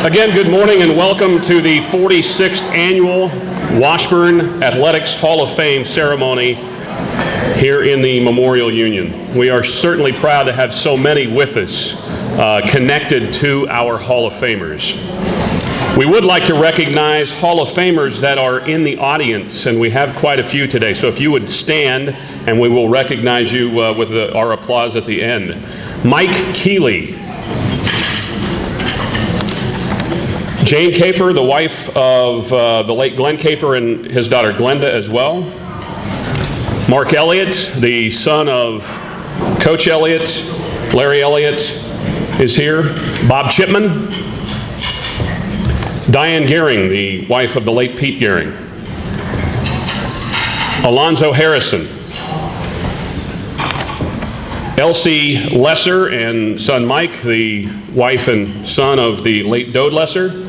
Again, good morning and welcome to the 46th Annual Washburn Athletics Hall of Fame ceremony here in the Memorial Union. We are certainly proud to have so many with us connected to our Hall of Famers. We would like to recognize Hall of Famers that are in the audience, and we have quite a few today. So if you would stand, and we will recognize you with our applause at the end. Mike Keeley. Jane Kafer, the wife of the late Glenn Kafer and his daughter Glenda as well. Mark Elliott, the son of Coach Elliott, Larry Elliott is here. Bob Chipman. Diane Gehring, the wife of the late Pete Gehring. Alonzo Harrison. Elsie Lesser and son Mike, the wife and son of the late Dode Lesser.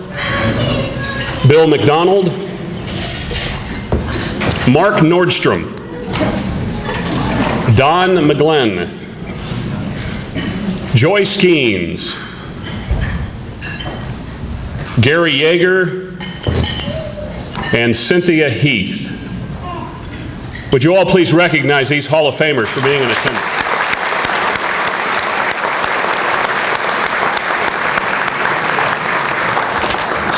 Bill McDonald. Mark Nordstrom. Don McGlenn. Joy Skeens. Gary Yeager. And Cynthia Heath. Would you all please recognize these Hall of Famers for being in attendance?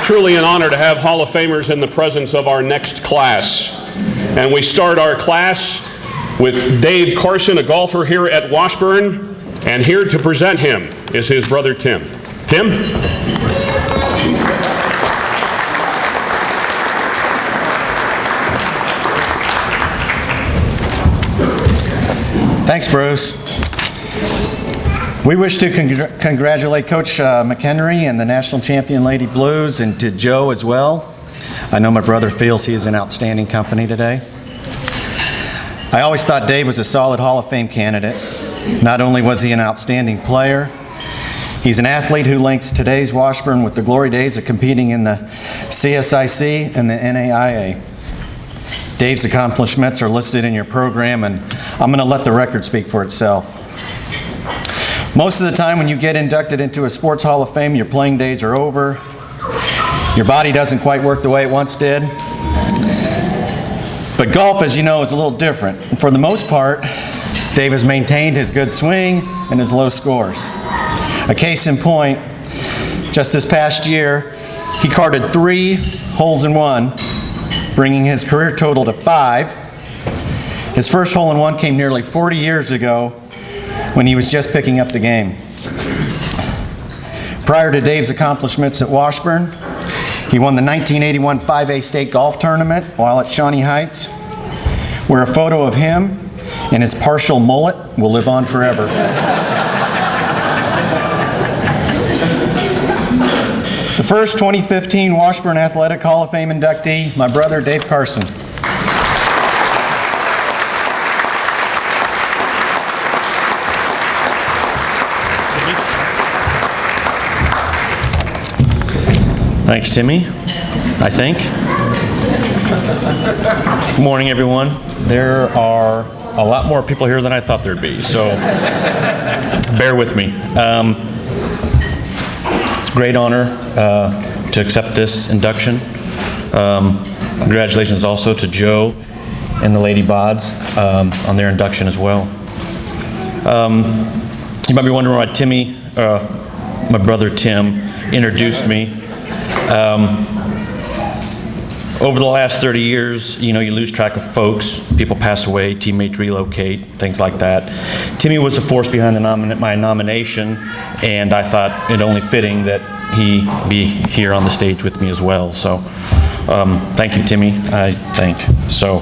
Truly an honor to have Hall of Famers in the presence of our next class. And we start our class with Dave Carson, a golfer here at Washburn, and here to present him is his brother Tim. Tim? Thanks, Bruce. We wish to congratulate Coach McHenry and the national champion Lady Blues, and to Joe as well. I know my brother feels he is in outstanding company today. I always thought Dave was a solid Hall of Fame candidate. Not only was he an outstanding player, he's an athlete who links today's Washburn with the glory days of competing in the CSIC and the NAIA. Dave's accomplishments are listed in your program, and I'm going to let the record speak for itself. Most of the time when you get inducted into a sports Hall of Fame, your playing days are over. Your body doesn't quite work the way it once did. But golf, as you know, is a little different. And for the most part, Dave has maintained his good swing and his low scores. A case in point, just this past year, he carded 3 holes in one, bringing his career total to 5. His first hole in one came nearly 40 years ago, when he was just picking up the game. Prior to Dave's accomplishments at Washburn, he won the 1981 5A State Golf Tournament while at Shawnee Heights, where a photo of him and his partial mullet will live on forever. The first 2015 Washburn Athletic Hall of Fame inductee, my brother Dave Carson. Thanks, Timmy, I think. Good morning, everyone. There are a lot more people here than I thought there'd be, so bear with me. Great honor to accept this induction. Congratulations also to Joe and the Lady Bods on their induction as well. You might be wondering why Timmy, my brother Tim, introduced me. Over the last 30 years, you lose track of folks. People pass away, teammates relocate, things like that. Timmy was the force behind my nomination, and I thought it only fitting that he be here on the stage with me as well. So, thank you, Timmy. I think so.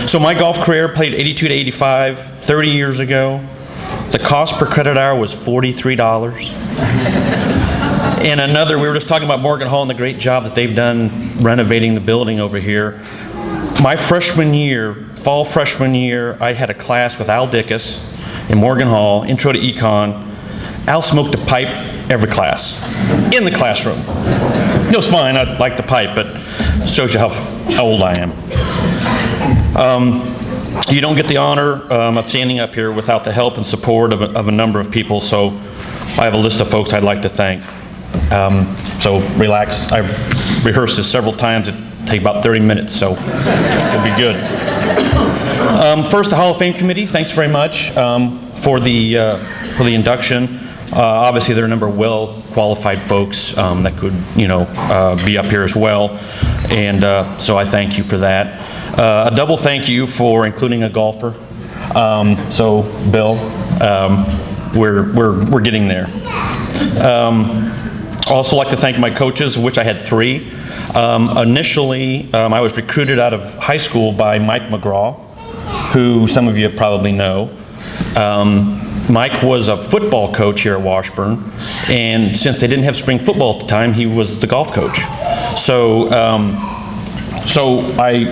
So my golf career, played 82 to 85, 30 years ago. The cost per credit hour was $43. And another, we were just talking about Morgan Hall and the great job that they've done renovating the building over here. My freshman year, fall freshman year, I had a class with Al Dickus in Morgan Hall, Intro to Econ. Al smoked a pipe every class, in the classroom. It was fine, I liked the pipe, but it shows you how old I am. You don't get the honor of standing up here without the help and support of a number of people, so I have a list of folks I'd like to thank. So relax. I rehearsed this several times. It take about 30 minutes, so it'll be good. First, the Hall of Fame committee. Thanks very much for the induction. Obviously, there are a number of well-qualified folks that could, be up here as well, and so I thank you for that. A double thank you for including a golfer. So, Bill, we're getting there. I also like to thank my coaches, of which I had 3. Initially, I was recruited out of high school by Mike McGraw, who some of you probably know. Mike was a football coach here at Washburn, and since they didn't have spring football at the time, he was the golf coach. So I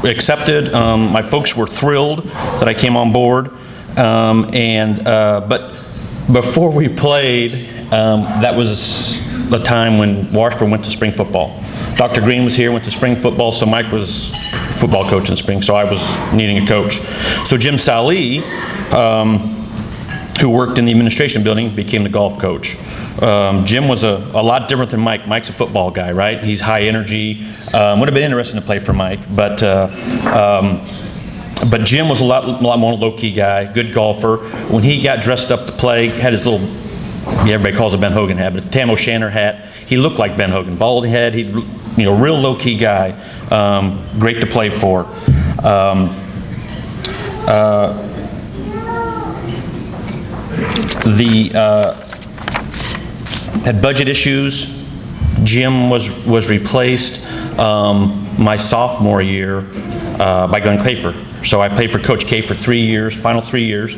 accepted. My folks were thrilled that I came on board, but before we played, that was the time when Washburn went to spring football. Dr. Green was here, went to spring football, so Mike was football coach in spring, so I was needing a coach. So Jim Sallee, who worked in the administration building, became the golf coach. Jim was a lot different than Mike. Mike's a football guy, right? He's high energy. Would have been interesting to play for Mike, but Jim was a lot more low-key guy, good golfer. When he got dressed up to play, had his little, everybody calls it Ben Hogan hat, but a Tam O'Shanter hat. He looked like Ben Hogan, bald head. He, real low-key guy. Great to play for. Had budget issues. Jim was replaced my sophomore year by Glenn Kafer. So I played for Coach K for 3 years, final 3 years.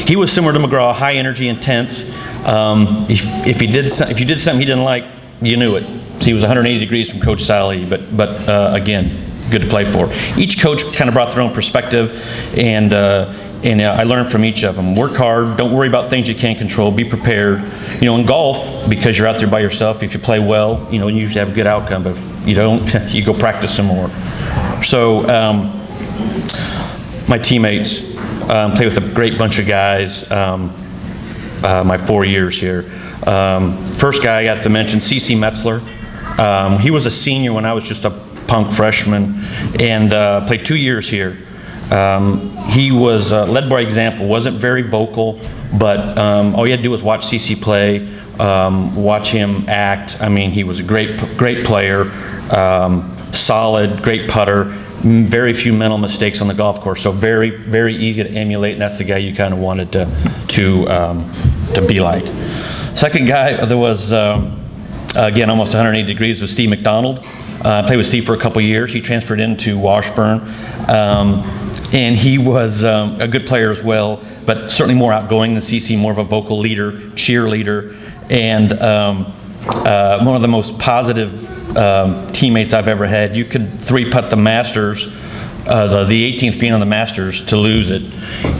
He was similar to McGraw, high energy, intense. If you did something he didn't like, you knew it. So he was 180 degrees from Coach Sallee, but again, good to play for. Each coach kind of brought their own perspective, and I learned from each of them. Work hard, don't worry about things you can't control, be prepared. In golf, because you're out there by yourself, if you play well, you usually have a good outcome, but if you don't, you go practice some more. So, my teammates, play with a great bunch of guys, my 4 years here. First guy I got to mention, C.C. Metzler. He was a senior when I was just a punk freshman, and played 2 years here. He was led by example, wasn't very vocal, but all you had to do was watch CC play, watch him act. I mean, he was a great player, solid, great putter, very few mental mistakes on the golf course, so very, very easy to emulate, and that's the guy you kind of wanted to be like. Second guy, there was, again, almost 180 degrees, was Steve McDonald. I played with Steve for a couple years. He transferred into Washburn. And he was a good player as well, but certainly more outgoing than CC, more of a vocal leader, cheerleader, and one of the most positive teammates I've ever had. You could 3-putt the Masters, the 18th green on the Masters, to lose it,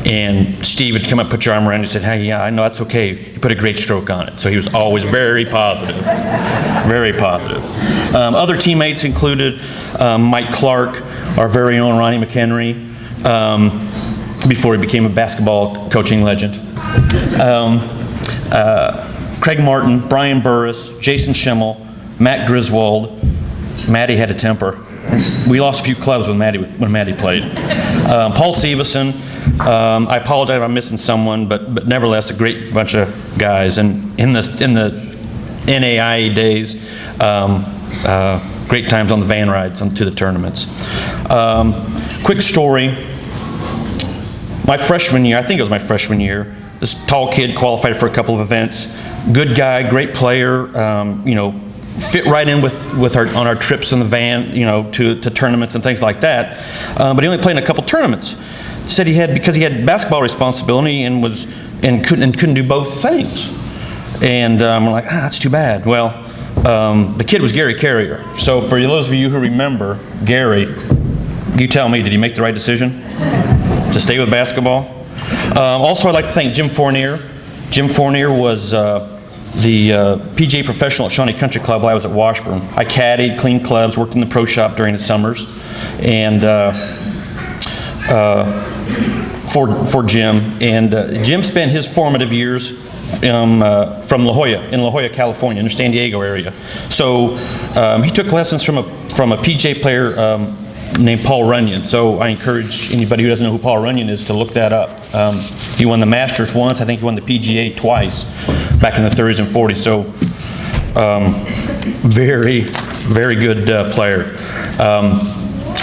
and Steve would come up, put your arm around you, and said, "Hey, yeah, I know, that's okay. You put a great stroke on it." So he was always very positive, very positive. Other teammates included Mike Clark, our very own Ronnie McHenry, before he became a basketball coaching legend. Craig Martin, Brian Burris, Jason Schimmel, Matt Griswold. Matty had a temper. We lost a few clubs when Matty played. Paul Stevenson. I apologize if I'm missing someone, but nevertheless, a great bunch of guys. And in the NAIA days, great times on the van rides to the tournaments. Quick story. My freshman year, I think it was my freshman year, this tall kid qualified for a couple of events. Good guy, great player, fit right in on our trips in the van, to tournaments and things like that. But he only played in a couple tournaments. Said because he had basketball responsibility and couldn't do both things. And we're like, that's too bad. Well, the kid was Gary Carrier. So for those of you who remember Gary, you tell me, did he make the right decision to stay with basketball? Also, I'd like to thank Jim Fournier. Jim Fournier was the PGA professional at Shawnee Country Club while I was at Washburn. I caddied, cleaned clubs, worked in the pro shop during the summers, and for Jim. And Jim spent his formative years from La Jolla, in La Jolla, California, in the San Diego area. So he took lessons from a PGA player named Paul Runyon. So I encourage anybody who doesn't know who Paul Runyon is to look that up. He won the Masters once. I think he won the PGA twice back in the 30s and 40s. So very, very good player.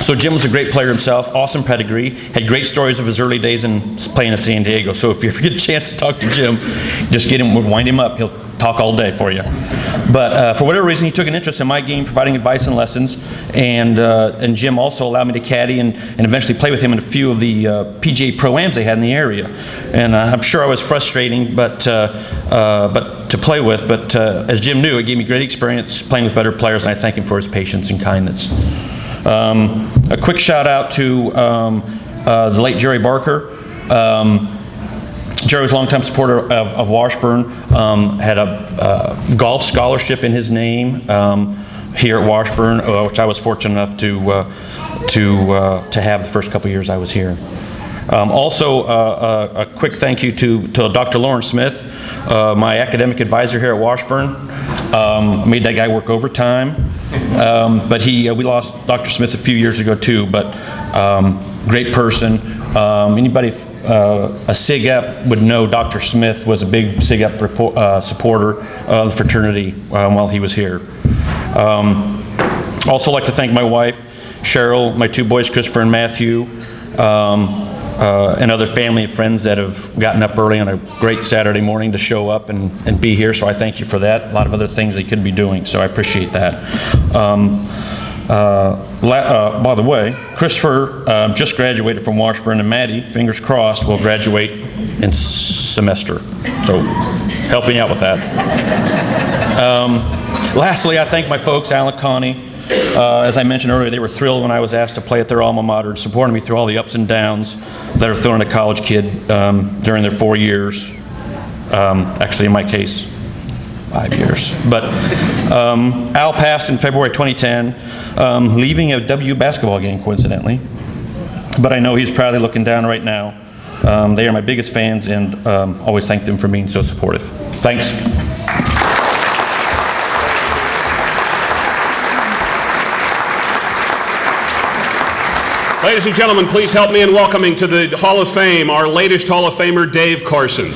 So Jim was a great player himself, awesome pedigree, had great stories of his early days in playing in San Diego. So if you ever get a chance to talk to Jim, just wind him up. He'll talk all day for you. But for whatever reason, he took an interest in my game, providing advice and lessons. And Jim also allowed me to caddy and eventually play with him in a few of the PGA Pro-Ams they had in the area. And I'm sure I was frustrating, but to play with. But as Jim knew, it gave me great experience playing with better players, and I thank him for his patience and kindness. A quick shout out to the late Jerry Barker. Jerry was a longtime supporter of Washburn, had a golf scholarship in his name here at Washburn, which I was fortunate enough to have the first couple years I was here. Also, a quick thank you to Dr. Lawrence Smith, my academic advisor here at Washburn. Made that guy work overtime, but we lost Dr. Smith a few years ago too, but great person. Anybody a SIG-Ep would know Dr. Smith was a big SIG-Ep supporter of the fraternity while he was here. Also like to thank my wife, Cheryl, my two boys, Christopher and Matthew, and other family and friends that have gotten up early on a great Saturday morning to show up and be here, so I thank you for that. A lot of other things they could be doing, so I appreciate that. By the way, Christopher just graduated from Washburn, and Maddie, fingers crossed, will graduate in semester. So help me out with that. Lastly, I thank my folks, Alan and Connie. As I mentioned earlier, they were thrilled when I was asked to play at their alma mater and supported me through all the ups and downs that are thrown at a college kid during their 4 years. Actually, in my case, 5 years. But Al passed in February 2010, leaving a W basketball game, coincidentally. But I know he's proudly looking down right now. They are my biggest fans, and always thank them for being so supportive. Thanks. Ladies and gentlemen, please help me in welcoming to the Hall of Fame our latest Hall of Famer, Dave Carson.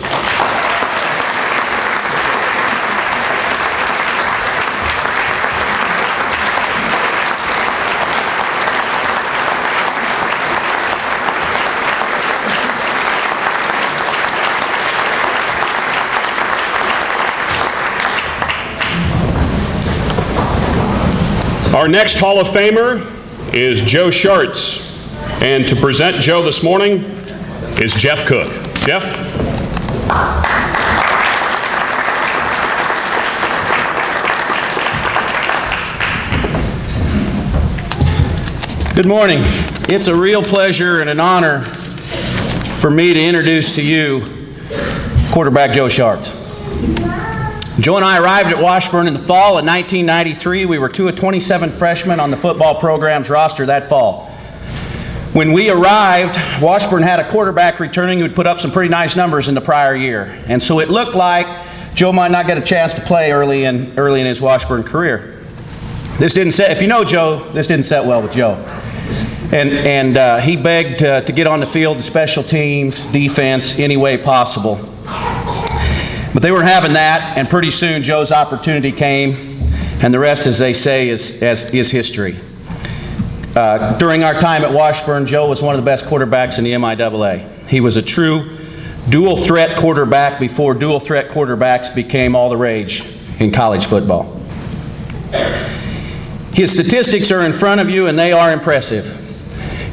Our next Hall of Famer is Joe Schartz. And to present Joe this morning is Jeff Cook. Jeff? Good morning. It's a real pleasure and an honor for me to introduce to you quarterback Joe Schartz. Joe and I arrived at Washburn in the fall of 1993. We were 2 of 27 freshmen on the football program's roster that fall. When we arrived, Washburn had a quarterback returning who had put up some pretty nice numbers in the prior year. And so it looked like Joe might not get a chance to play early in his Washburn career. If you know Joe, this didn't set well with Joe. And he begged to get on the field, the special teams, defense, any way possible. But they weren't having that, and pretty soon Joe's opportunity came, and the rest, as they say, is history. During our time at Washburn, Joe was one of the best quarterbacks in the MIAA. He was a true dual threat quarterback before dual threat quarterbacks became all the rage in college football. His statistics are in front of you, and they are impressive.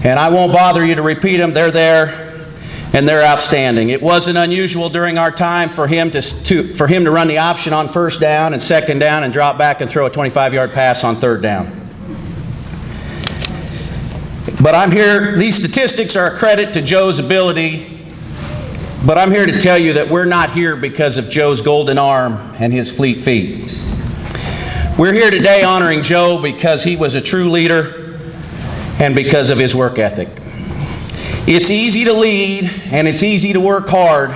And I won't bother you to repeat them. They're there, and they're outstanding. It wasn't unusual during our time for him to run the option on first down and second down and drop back and throw a 25-yard pass on third down. But I'm here, these statistics are a credit to Joe's ability, but I'm here to tell you that we're not here because of Joe's golden arm and his fleet feet. We're here today honoring Joe because he was a true leader and because of his work ethic. It's easy to lead and it's easy to work hard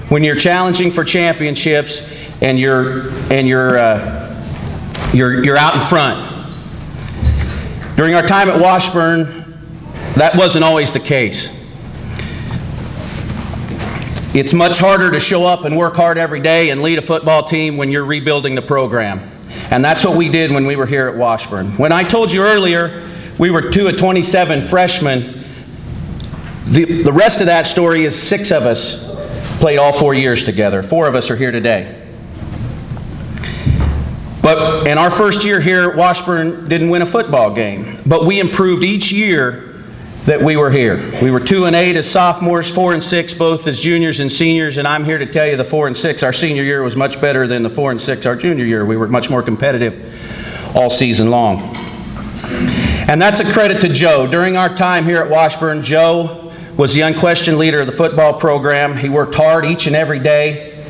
when you're challenging for championships and you're out in front. During our time at Washburn, that wasn't always the case. It's much harder to show up and work hard every day and lead a football team when you're rebuilding the program. And that's what we did when we were here at Washburn. When I told you earlier we were 2 of 27 freshmen, the rest of that story is 6 of us played all 4 years together. 4 of us are here today. But in our first year here at Washburn, didn't win a football game. But we improved each year that we were here. We were 2 and 8 as sophomores, 4 and 6 both as juniors and seniors, and I'm here to tell you the 4 and 6 our senior year was much better than the 4 and 6 our junior year. We were much more competitive all season long. And that's a credit to Joe. During our time here at Washburn, Joe was the unquestioned leader of the football program. He worked hard each and every day,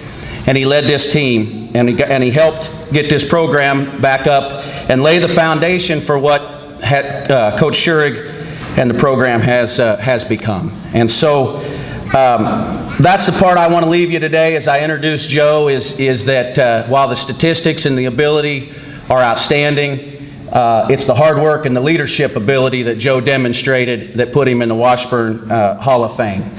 and he led this team, and he helped get this program back up and lay the foundation for what Coach Schurig and the program has become. And so that's the part I want to leave you today as I introduce Joe, is that while the statistics and the ability are outstanding, it's the hard work and the leadership ability that Joe demonstrated that put him in the Washburn Hall of Fame.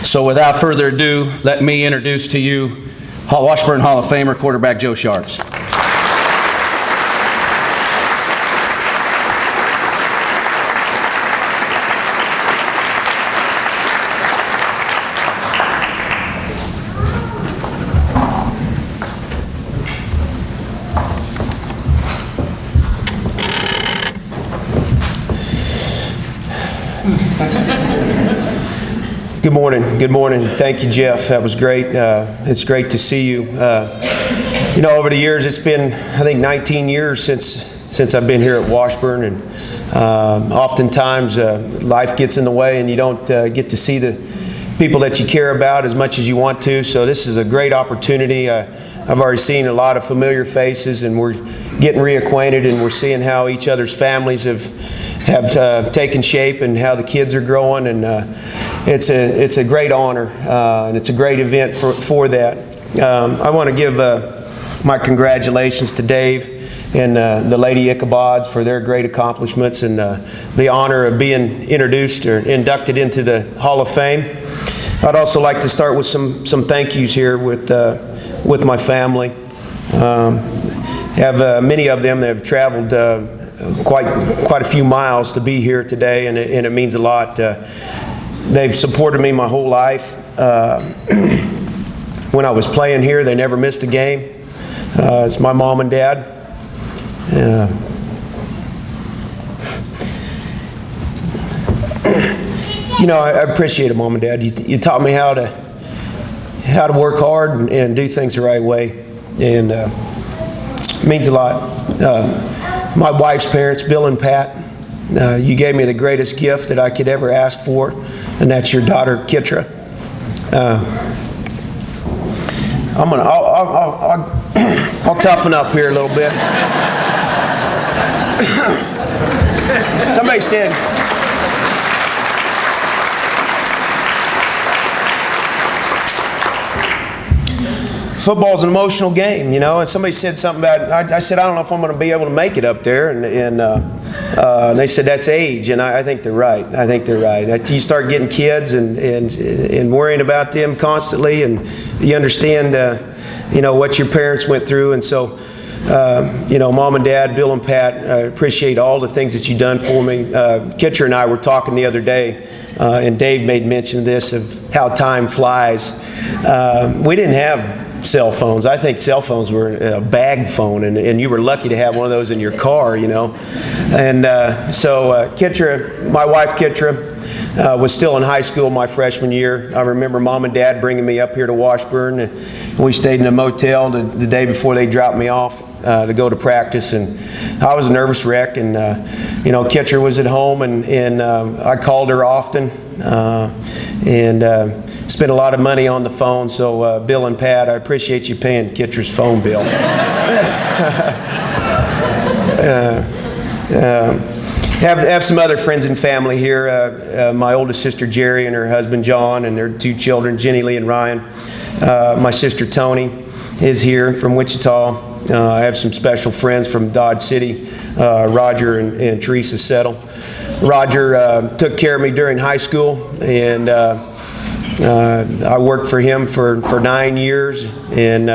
So without further ado, let me introduce to you Washburn Hall of Famer quarterback Joe Schartz. Good morning. Good morning. Thank you, Jeff. That was great. It's great to see you. You know, over the years, it's been, I think, 19 years since I've been here at Washburn, and oftentimes life gets in the way and you don't get to see the people that you care about as much as you want to. So this is a great opportunity. I've already seen a lot of familiar faces, and we're getting reacquainted, and we're seeing how each other's families have taken shape and how the kids are growing, and it's a great honor, and it's a great event for that. I want to give my congratulations to Dave and the Lady Ichabods for their great accomplishments and the honor of being introduced or inducted into the Hall of Fame. I'd also like to start with some thank yous here with my family. Many of them have traveled quite a few miles to be here today, and it means a lot. They've supported me my whole life. When I was playing here, they never missed a game. It's my mom and dad. You know, I appreciate it, Mom and Dad. You taught me how to work hard and do things the right way, and it means a lot. My wife's parents, Bill and Pat, you gave me the greatest gift that I could ever ask for, and that's your daughter, Kitra. I'll toughen up here a little bit. Somebody said, football's an emotional game, you know, and somebody said something about, I said, I don't know if I'm going to be able to make it up there, and they said that's age, and I think they're right. I think they're right. You start getting kids and worrying about them constantly, and you understand, you know, what your parents went through, and so, you know, Mom and Dad, Bill and Pat, I appreciate all the things that you've done for me. Kitcher and I were talking the other day, and Dave made mention of this, of how time flies. We didn't have cell phones. I think cell phones were a bag phone, and you were lucky to have one of those in your car, you know. And so Kitra, my wife Kitra, was still in high school my freshman year. I remember Mom and Dad bringing me up here to Washburn, and we stayed in a motel the day before they dropped me off to go to practice, and I was a nervous wreck, and you know, Kitra was at home, and I called her often, and spent a lot of money on the phone. So Bill and Pat, I appreciate you paying Kitra's phone bill. Have some other friends and family here. My oldest sister Jerry and her husband John and their 2 children, Jenny Lee and Ryan. My sister Tony is here from Wichita. I have some special friends from Dodge City, Roger and Teresa Settle. Roger took care of me during high school, and I worked for him for 9 years. And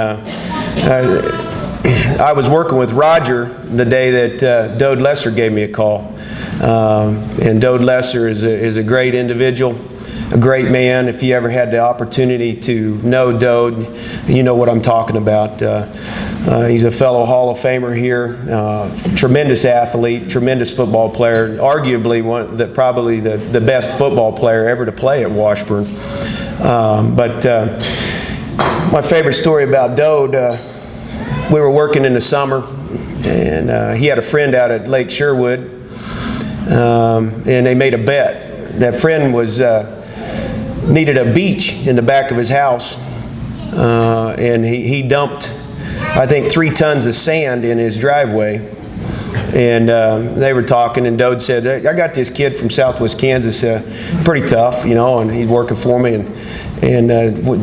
I was working with Roger the day that Dode Lesser gave me a call. And Dode Lesser is a great individual, a great man. If you ever had the opportunity to know Dode, you know what I'm talking about. He's a fellow Hall of Famer here, tremendous athlete, tremendous football player, arguably probably the best football player ever to play at Washburn. But my favorite story about Dode, we were working in the summer, and he had a friend out at Lake Sherwood, and they made a bet. That friend needed a beach in the back of his house, and he dumped, I think, 3 tons of sand in his driveway. And they were talking, and Dode said, I got this kid from Southwest Kansas, pretty tough, you know, and he's working for me. And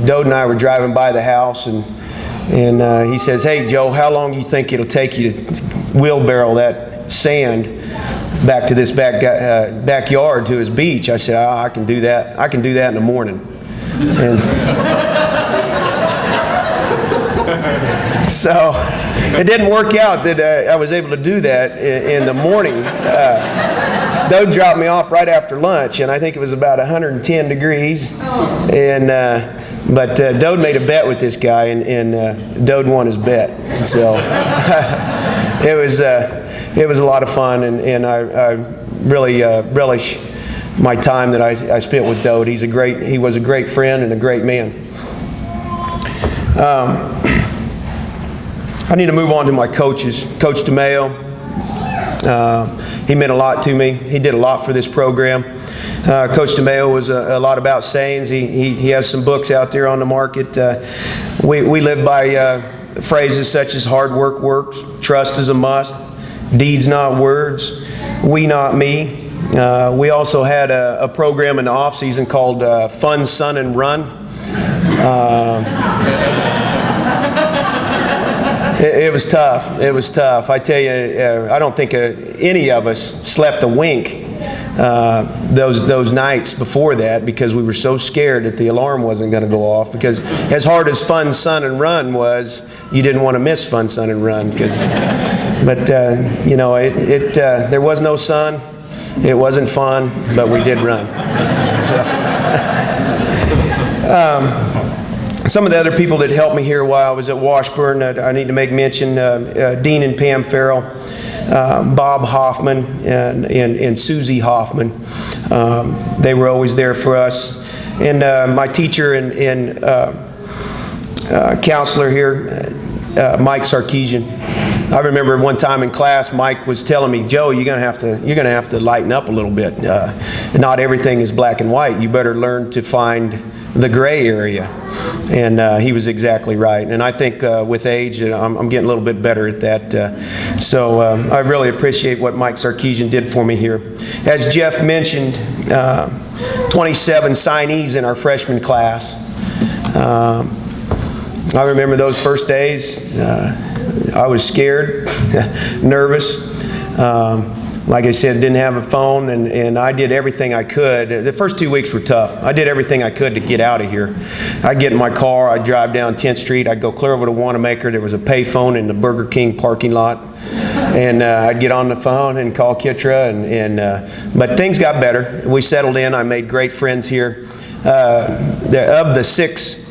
Dode and I were driving by the house, and he says, hey, Joe, how long do you think it'll take you to wheelbarrow that sand back to this backyard to his beach? I said, I can do that. I can do that in the morning. And so it didn't work out that I was able to do that in the morning. Dode dropped me off right after lunch, and I think it was about 110 degrees. But Dode made a bet with this guy, and Dode won his bet. So it was a lot of fun, and I really relish my time that I spent with Dode. He was a great friend and a great man. I need to move on to my coaches. Coach DeMayo, he meant a lot to me. He did a lot for this program. Coach DeMayo was a lot about sayings. He has some books out there on the market. We live by phrases such as hard work works, trust is a must, deeds not words, we not me. We also had a program in the off season called Fun, Sun, and Run. It was tough. It was tough. I tell you, I don't think any of us slept a wink those nights before that, because we were so scared that the alarm wasn't going to go off. Because as hard as Fun, Sun, and Run was, you didn't want to miss Fun, Sun, and Run. But you know, there was no sun. It wasn't fun, but we did run. Some of the other people that helped me here while I was at Washburn, I need to make mention, Dean and Pam Farrell, Bob Hoffman, and Susie Hoffman. They were always there for us. And my teacher and counselor here, Mike Sarkeesian. I remember one time in class, Mike was telling me, Joe, you're gonna have to lighten up a little bit. Not everything is black and white. You better learn to find the gray area. And he was exactly right. And I think with age, I'm getting a little bit better at that. So I really appreciate what Mike Sarkeesian did for me here. As Jeff mentioned, 27 signees in our freshman class. I remember those first days. I was scared, nervous. Like I said, didn't have a phone, and I did everything I could. The first 2 weeks were tough. I did everything I could to get out of here. I'd get in my car, I'd drive down 10th Street, I'd go clear over to Wanamaker. There was a payphone in the Burger King parking lot. And I'd get on the phone and call Kitra, but things got better. We settled in. I made great friends here. Of the 6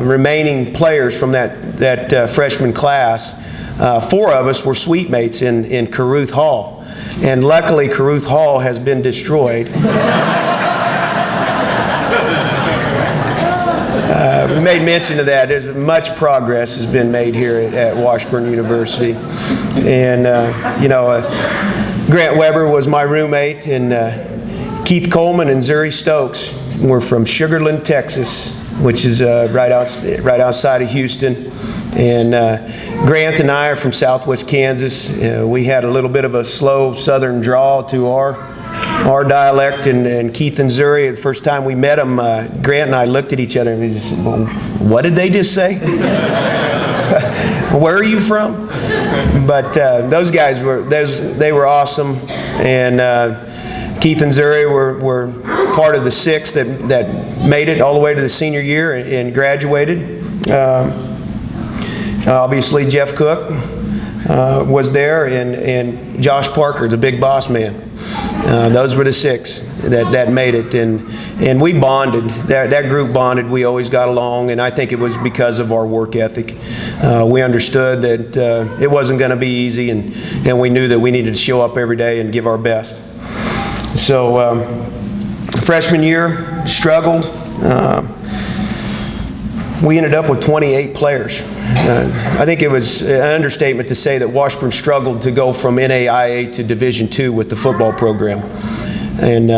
remaining players from that freshman class, 4 of us were suite mates in Caruth Hall. And luckily, Caruth Hall has been destroyed. We made mention of that. There's much progress has been made here at Washburn University. And, Grant Weber was my roommate, and Keith Coleman and Zuri Stokes were from Sugar Land, Texas, which is right outside of Houston. And Grant and I are from Southwest Kansas. We had a little bit of a slow southern drawl to our our dialect, and Keith and Zuri, the first time we met them, Grant and I looked at each other and we just said, well, what did they just say? Where are you from? But those guys they were awesome, and Keith and Zuri were part of the 6 that made it all the way to the senior year and graduated. Obviously, Jeff Cook was there, and Josh Parker, the big boss man. Those were the 6 that made it, and we bonded. That group bonded. We always got along, and I think it was because of our work ethic. We understood that it wasn't going to be easy, and we knew that we needed to show up every day and give our best. So freshman year, struggled. We ended up with 28 players. I think it was an understatement to say that Washburn struggled to go from NAIA to Division II with the football program. And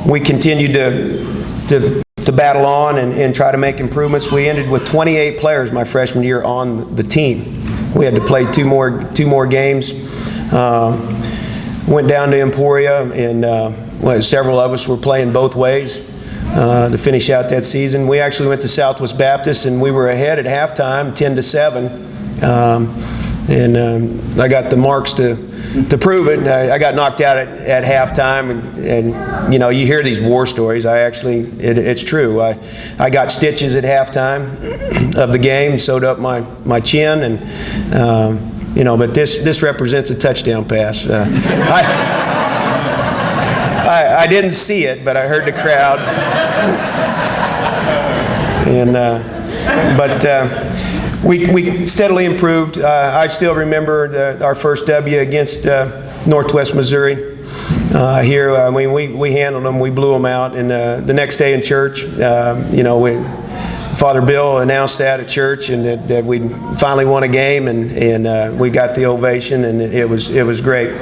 we continued to battle on and try to make improvements. We ended with 28 players my freshman year on the team. We had to play two more games. Went down to Emporia, and several of us were playing both ways to finish out that season. We actually went to Southwest Baptist, and we were ahead at halftime, 10-7. I got the marks to prove it. I got knocked out at halftime, and you know, you hear these war stories. It's true. I got stitches at halftime of the game, sewed up my chin, and you know, but this represents a touchdown pass. I didn't see it, but I heard the crowd. And we steadily improved. I still remember our first W against Northwest Missouri. Here, we handled them. We blew them out. And the next day in church, you know, Father Bill announced that at church, and that we finally won a game, and we got the ovation, and it was great.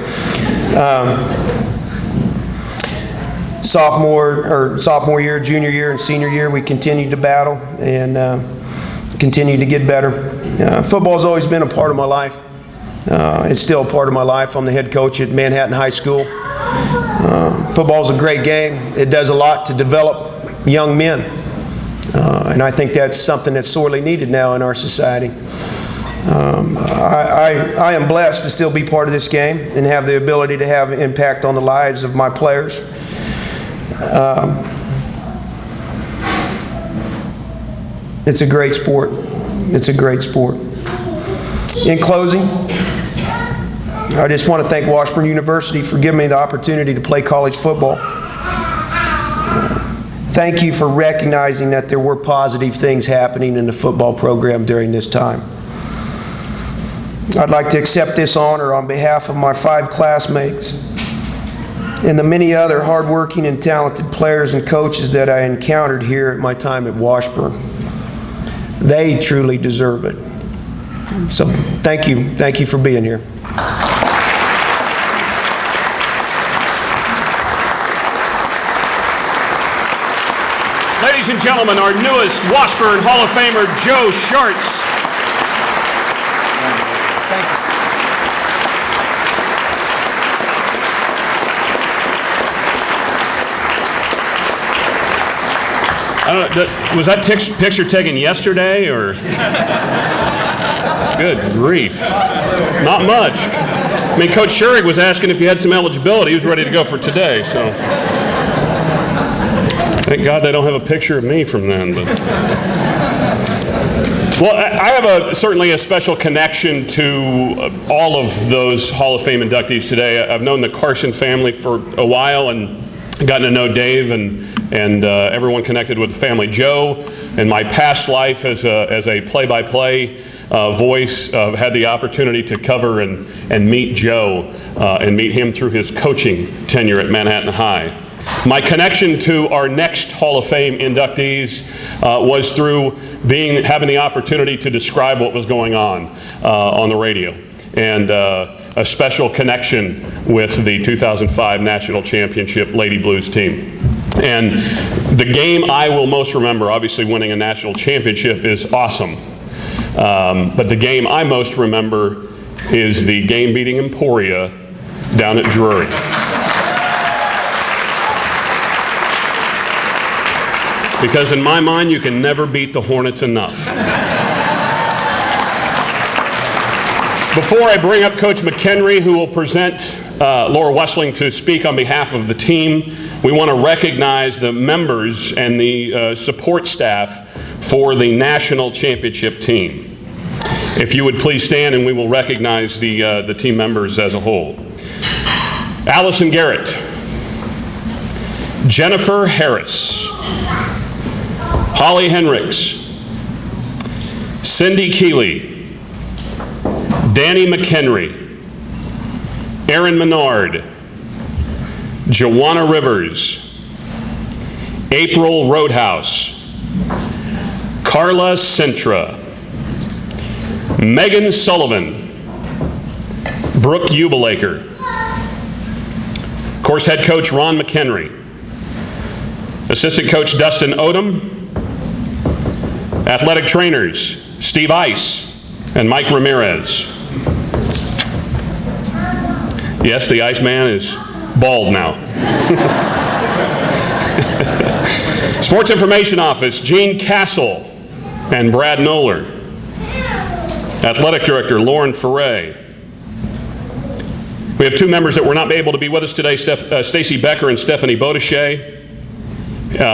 Sophomore year, junior year, and senior year, we continued to battle and continued to get better. Football's always been a part of my life. It's still a part of my life. I'm the head coach at Manhattan High School. Football's a great game. It does a lot to develop young men. And I think that's something that's sorely needed now in our society. I am blessed to still be part of this game and have the ability to have an impact on the lives of my players. It's a great sport. It's a great sport. In closing, I just want to thank Washburn University for giving me the opportunity to play college football. Thank you for recognizing that there were positive things happening in the football program during this time. I'd like to accept this honor on behalf of my 5 classmates and the many other hardworking and talented players and coaches that I encountered here at my time at Washburn. They truly deserve it. So thank you for being here. Ladies and gentlemen, our newest Washburn Hall of Famer, Joe Schartz. I don't know, was that picture taken yesterday, or? Good grief. Not much. I mean, Coach Schurig was asking if you had some eligibility. He was ready to go for today, so. Thank God they don't have a picture of me from then. But. Well, I have certainly a special connection to all of those Hall of Fame inductees today. I've known the Carson family for a while and gotten to know Dave and everyone connected with the family. Joe, in my past life as a play-by-play voice, had the opportunity to cover and meet Joe and meet him through his coaching tenure at Manhattan High. My connection to our next Hall of Fame inductees was through having the opportunity to describe what was going on the radio, and a special connection with the 2005 National Championship Lady Blues team. And the game I will most remember, obviously winning a national championship is awesome, but the game I most remember is the game beating Emporia down at Drury. because in my mind, you can never beat the Hornets enough. Before I bring up Coach McHenry, who will present Laura Wessling to speak on behalf of the team, we want to recognize the members and the support staff for the national championship team. If you would please stand, and we will recognize the team members as a whole. Allison Garrett, Jennifer Harris, Holly Henricks, Cindy Keeley, Danny McHenry, Aaron Menard, Joanna Rivers, April Roadhouse, Carla Centra, Megan Sullivan, Brooke Ubelaker, course head coach Ron McHenry, assistant coach Dustin Odom, athletic trainers Steve Ice and Mike Ramirez. Yes, the Iceman is bald now. Sports Information Office, Gene Castle and Brad Noller. Athletic Director, Lauren Ferre. We have two members that were not able to be with us today, Stacy Becker and Stephanie Bodichet.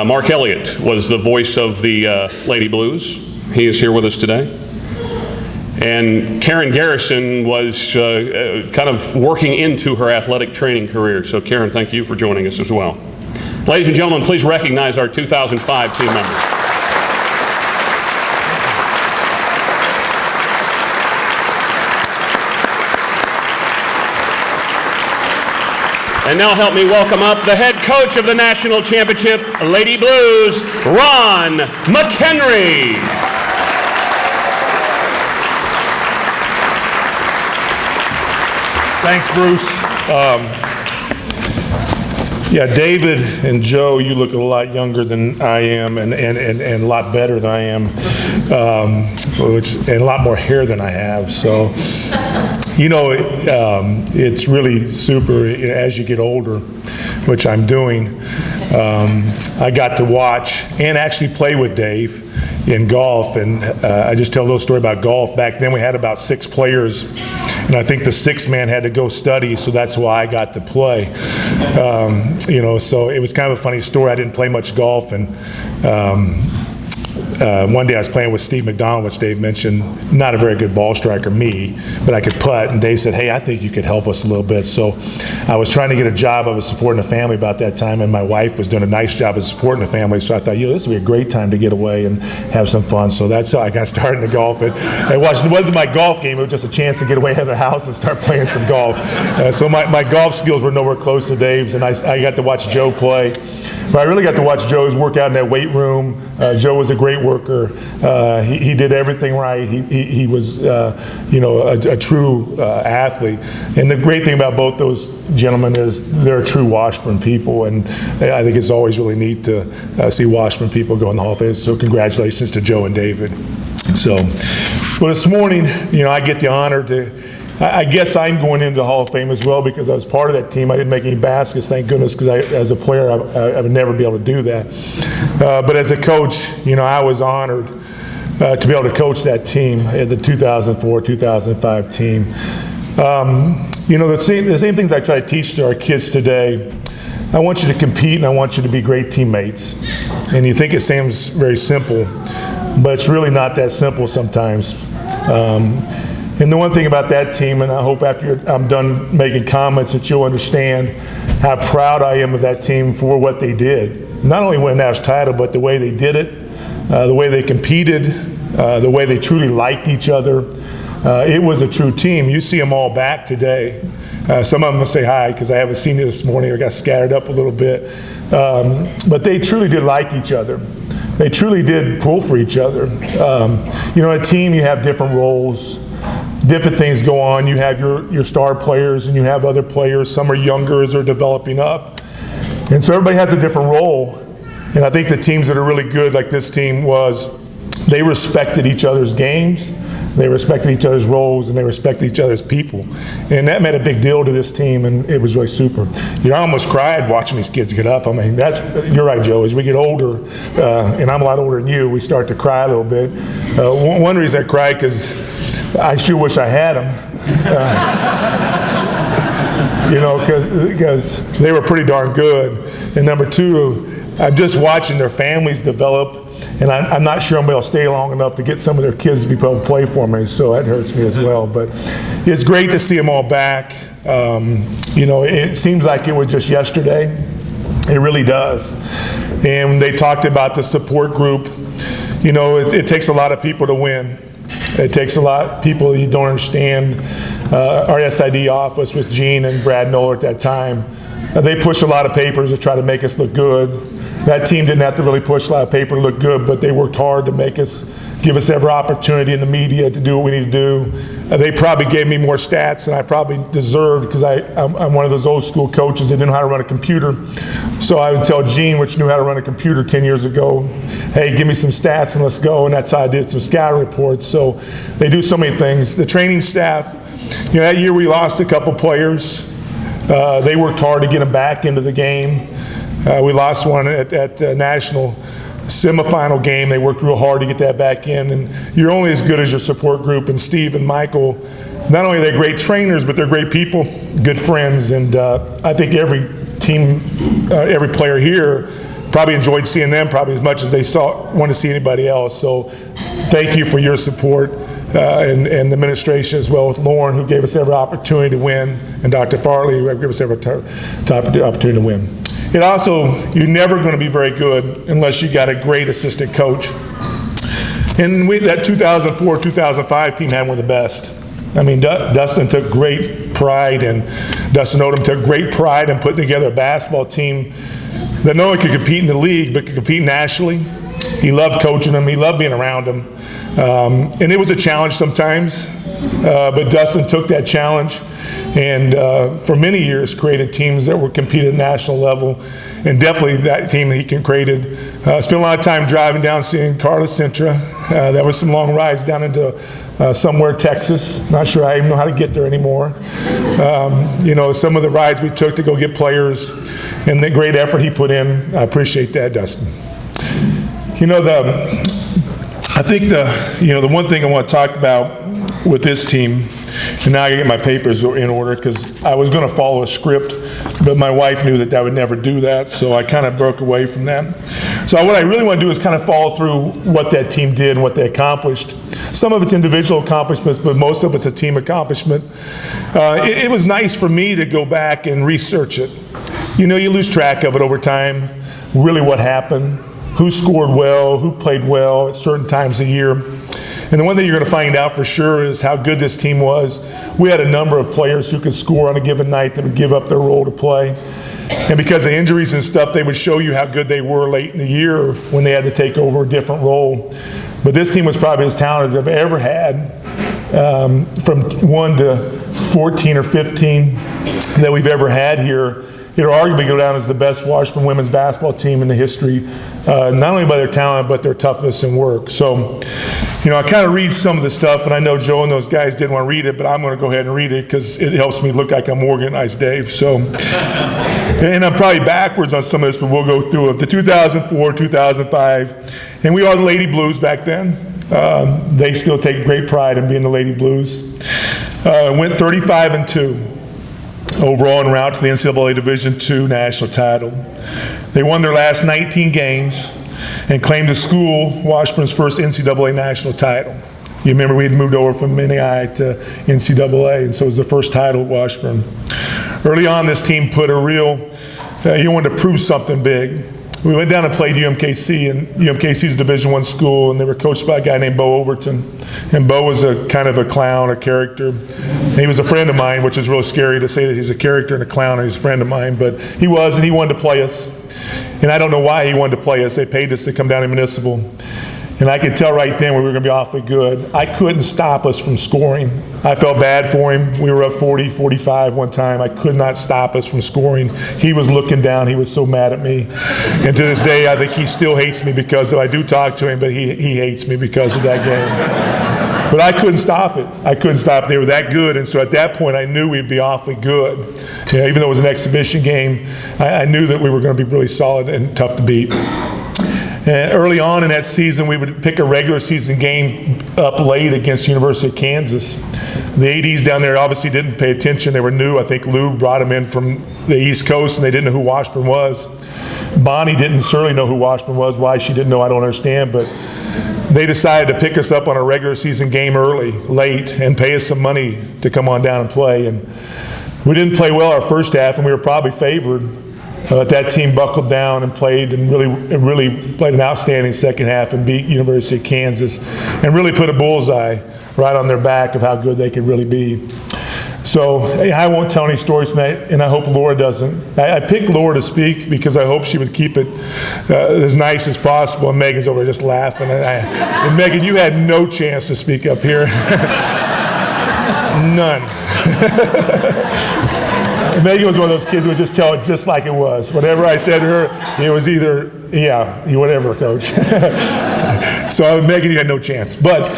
Mark Elliott was the voice of the Lady Blues. He is here with us today. And Karen Garrison was kind of working into her athletic training career. So Karen, thank you for joining us as well. Ladies and gentlemen, please recognize our 2005 team members. And now help me welcome up the head coach of the national championship Lady Blues, Ron McHenry. Thanks, Bruce. Yeah, David and Joe, you look a lot younger than I am, and a lot better than I am, and a lot more hair than I have. So, you know, it's really super as you get older, which I'm doing. I got to watch and actually play with Dave in golf, and I just tell a little story about golf. Back then we had about 6 players, and I think the 6th man had to go study, so that's why I got to play. You know, so it was kind of a funny story. I didn't play much golf, and one day I was playing with Steve McDonald, which Dave mentioned, not a very good ball striker, me, but I could putt, and Dave said, hey, I think you could help us a little bit. So I was trying to get a job. I was supporting a family about that time, and my wife was doing a nice job of supporting the family, so I thought, this would be a great time to get away and have some fun. So that's how I got started in the golf. It wasn't my golf game, it was just a chance to get away out of the house and start playing some golf. So my golf skills were nowhere close to Dave's, and I got to watch Joe play. But I really got to watch Joe's work out in that weight room. Joe was a great worker. He did everything right. He was, you know, a true athlete. And the great thing about both those gentlemen is they're true Washburn people, and I think it's always really neat to see Washburn people go in the Hall of Fame. So congratulations to Joe and David. So, well, this morning, you know, I get the honor to. I guess I'm going into the Hall of Fame as well because I was part of that team. I didn't make any baskets, thank goodness, because as a player, I would never be able to do that. But as a coach, you know, I was honored to be able to coach that team, the 2004-2005 team. You know, the same things I try to teach to our kids today. I want you to compete, and I want you to be great teammates. And you think it seems very simple, but it's really not that simple sometimes. And the one thing about that team, and I hope after I'm done making comments that you'll understand how proud I am of that team for what they did. Not only win a national title, but the way they did it, the way they competed, the way they truly liked each other. It was a true team. You see them all back today. Some of them will say hi because I haven't seen you this morning. I got scattered up a little bit. But they truly did like each other. They truly did pull for each other. You know, a team, you have different roles. Different things go on. You have your star players and you have other players. Some are younger as they're developing up. And so everybody has a different role. And I think the teams that are really good, like this team was, they respected each other's games. They respected each other's roles, and they respected each other's people. And that made a big deal to this team, and it was really super. You know, I almost cried watching these kids get up. I mean, you're right, Joe. As we get older, and I'm a lot older than you, we start to cry a little bit. One reason I cried, because I sure wish I had them. You know, because they were pretty darn good. And number two, I'm just watching their families develop, and I'm not sure I'm going to stay long enough to get some of their kids to be able to play for me, so that hurts me as well. But it's great to see them all back. You know, it seems like it was just yesterday. It really does. And when they talked about the support group, you know, it takes a lot of people to win. It takes a lot of people you don't understand. Our SID office with Gene and Brad Noller at that time, they pushed a lot of papers to try to make us look good. That team didn't have to really push a lot of paper to look good, but they worked hard to give us every opportunity in the media to do what we need to do. They probably gave me more stats than I probably deserved, because I'm one of those old school coaches that didn't know how to run a computer. So I would tell Gene, which knew how to run a computer 10 years ago, hey, give me some stats and let's go. And that's how I did some scout reports. So they do so many things. The training staff, you know, that year we lost a couple players. They worked hard to get them back into the game. We lost one at the national semifinal game. They worked real hard to get that back in. And you're only as good as your support group. And Steve and Michael, not only are they great trainers, but they're great people, good friends. And I think every team, every player here probably enjoyed seeing them probably as much as they want to see anybody else. So thank you for your support. And the administration as well, with Lauren, who gave us every opportunity to win, and Dr. Farley, who gave us every opportunity to win. It also, you're never going to be very good unless you got a great assistant coach. And that 2004-2005 team had one of the best. I mean, Dustin took great pride, and Dustin Odom took great pride in putting together a basketball team that not only could compete in the league, but could compete nationally. He loved coaching them. He loved being around them. And it was a challenge sometimes, but Dustin took that challenge and for many years created teams that were competing at national level, and definitely that team that he created. Spent a lot of time driving down seeing Carlos Sintra. There was some long rides down into somewhere Texas. Not sure I even know how to get there anymore. You know, some of the rides we took to go get players and the great effort he put in. I appreciate that, Dustin. You know, I think the one thing I want to talk about with this team, and now I get my papers in order because I was going to follow a script, but my wife knew that I would never do that, so I kind of broke away from that. So what I really want to do is kind of follow through what that team did and what they accomplished. Some of it's individual accomplishments, but most of it's a team accomplishment. It was nice for me to go back and research it. You know, you lose track of it over time, really what happened, who scored well, who played well at certain times of year. And the one thing you're going to find out for sure is how good this team was. We had a number of players who could score on a given night that would give up their role to play. And because of injuries and stuff, they would show you how good they were late in the year when they had to take over a different role. But this team was probably as talented as I've ever had, from 1 to 14 or 15 that we've ever had here. It'll arguably go down as the best Washburn women's basketball team in the history, not only by their talent, but their toughness and work. So, you know, I kind of read some of the stuff, and I know Joe and those guys didn't want to read it, but I'm going to go ahead and read it because it helps me look like I'm organized, Dave. So, and I'm probably backwards on some of this, but we'll go through it. The 2004, 2005, and we are the Lady Blues back then. They still take great pride in being the Lady Blues. Went 35-2. Overall en route to the NCAA Division II national title. They won their last 19 games and claimed to school Washburn's first NCAA national title. You remember we had moved over from NAI to NCAA, and so it was the first title at Washburn. Early on, this team put a real, you wanted to prove something big. We went down and played UMKC, and UMKC's a Division I school, and they were coached by a guy named Bo Overton. And Bo was a kind of a clown, a character. And he was a friend of mine, which is real scary to say that he's a character and a clown and he's a friend of mine, but he was, and he wanted to play us. And I don't know why he wanted to play us. They paid us to come down to Municipal. And I could tell right then we were going to be awfully good. I couldn't stop us from scoring. I felt bad for him. We were up 40, 45 one time. I could not stop us from scoring. He was looking down. He was so mad at me. And to this day, I think he still hates me because I do talk to him, but he hates me because of that game. But I couldn't stop it. I couldn't stop it. They were that good, and so at that point I knew we'd be awfully good. You know, even though it was an exhibition game, I knew that we were going to be really solid and tough to beat. And early on in that season, we would pick a regular season game up late against University of Kansas. The ADs down there obviously didn't pay attention. They were new. I think Lou brought them in from the East Coast, and they didn't know who Washburn was. Bonnie didn't certainly know who Washburn was. Why she didn't know, I don't understand. But they decided to pick us up on a regular season game late, and pay us some money to come on down and play. And we didn't play well our first half, and we were probably favored. But that team buckled down and played, and really played an outstanding second half and beat University of Kansas, and really put a bullseye right on their back of how good they could really be. So I won't tell any stories from that, and I hope Laura doesn't. I picked Laura to speak because I hope she would keep it as nice as possible, and Megan's over there just laughing. And Megan, you had no chance to speak up here. None. Megan was one of those kids who would just tell it just like it was. Whatever I said to her, it was either, yeah, whatever, Coach. So Megan, you had no chance. But,